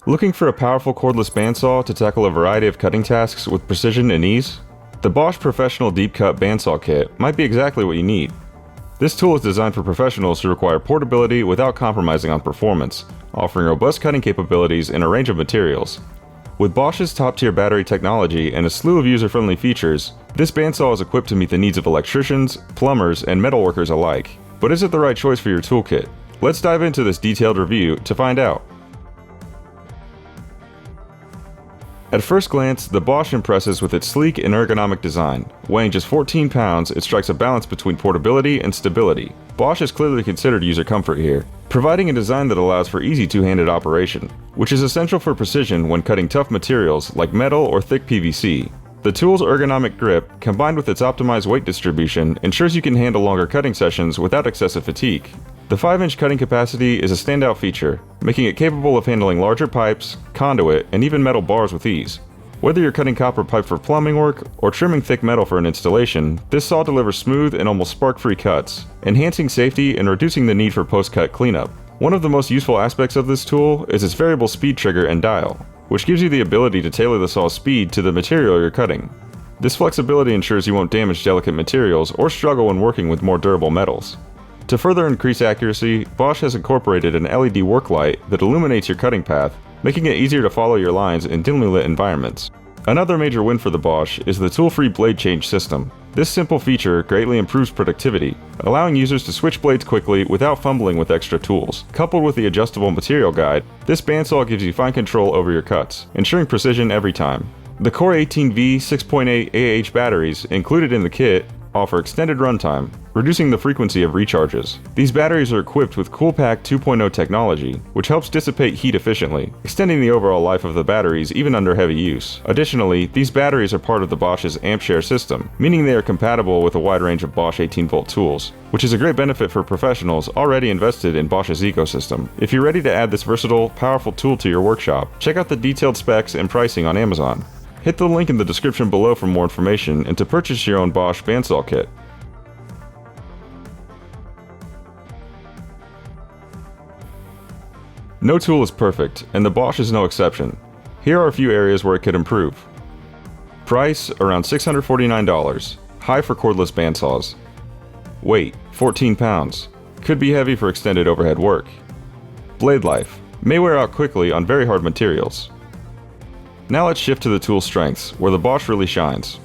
Looking for a powerful cordless bandsaw to tackle a variety of cutting tasks with precision and ease? The Bosch Professional Deep Cut Bandsaw Kit might be exactly what you need. This tool is designed for professionals who require portability without compromising on performance, offering robust cutting capabilities in a range of materials. With Bosch's top-tier battery technology and a slew of user-friendly features, this bandsaw is equipped to meet the needs of electricians, plumbers, and metalworkers alike. But is it the right choice for your toolkit? Let's dive into this detailed review to find out. At first glance, the Bosch impresses with its sleek and ergonomic design. Weighing just 14 pounds, it strikes a balance between portability and stability. Bosch has clearly considered user comfort here, providing a design that allows for easy two-handed operation, which is essential for precision when cutting tough materials like metal or thick PVC. The tool's ergonomic grip, combined with its optimized weight distribution, ensures you can handle longer cutting sessions without excessive fatigue. The 5-inch cutting capacity is a standout feature, making it capable of handling larger pipes, conduit, and even metal bars with ease. Whether you're cutting copper pipe for plumbing work or trimming thick metal for an installation, this saw delivers smooth and almost spark-free cuts, enhancing safety and reducing the need for post-cut cleanup. One of the most useful aspects of this tool is its variable speed trigger and dial, which gives you the ability to tailor the saw's speed to the material you're cutting. This flexibility ensures you won't damage delicate materials or struggle when working with more durable metals. To further increase accuracy, Bosch has incorporated an LED work light that illuminates your cutting path, making it easier to follow your lines in dimly lit environments. Another major win for the Bosch is the tool-free blade change system. This simple feature greatly improves productivity, allowing users to switch blades quickly without fumbling with extra tools. Coupled with the adjustable material guide, this bandsaw gives you fine control over your cuts, ensuring precision every time. The Core 18V 6.8 batteries included in the kit offer extended runtime, reducing the frequency of recharges. These batteries are equipped with CoolPack 2.0 technology, which helps dissipate heat efficiently, extending the overall life of the batteries even under heavy use. Additionally, these batteries are part of the Bosch's AmpShare system, meaning they are compatible with a wide range of Bosch 18-volt tools, which is a great benefit for professionals already invested in Bosch's ecosystem. If you're ready to add this versatile, powerful tool to your workshop, check out the detailed specs and pricing on Amazon. Hit the link in the description below for more information and to purchase your own Bosch bandsaw kit. No tool is perfect, and the Bosch is no exception. Here are a few areas where it could improve. Price, around $649, high for cordless bandsaws. Weight, 14 pounds, could be heavy for extended overhead work. Blade life, may wear out quickly on very hard materials. Now let's shift to the tool strengths, where the Bosch really shines.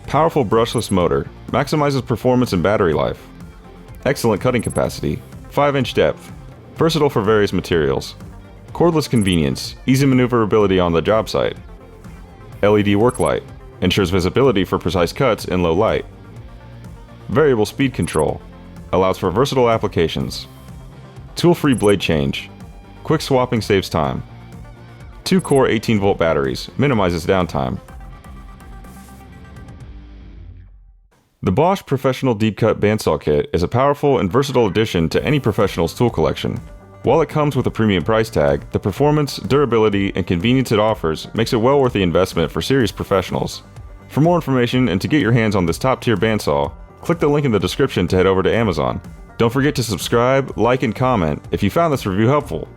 Powerful brushless motor, maximizes performance and battery life. Excellent cutting capacity, 5-inch depth, versatile for various materials. Cordless convenience, easy maneuverability on the job site. LED work light, ensures visibility for precise cuts in low light. Variable speed control, allows for versatile applications. Tool-free blade change, quick swapping saves time. 2 Core 18-volt batteries, minimizes downtime. The Bosch Professional Deep Cut Bandsaw Kit is a powerful and versatile addition to any professional's tool collection. While it comes with a premium price tag, the performance, durability, and convenience it offers makes it well worth the investment for serious professionals. For more information and to get your hands on this top-tier bandsaw, click the link in the description to head over to Amazon. Don't forget to subscribe, like, and comment if you found this review helpful.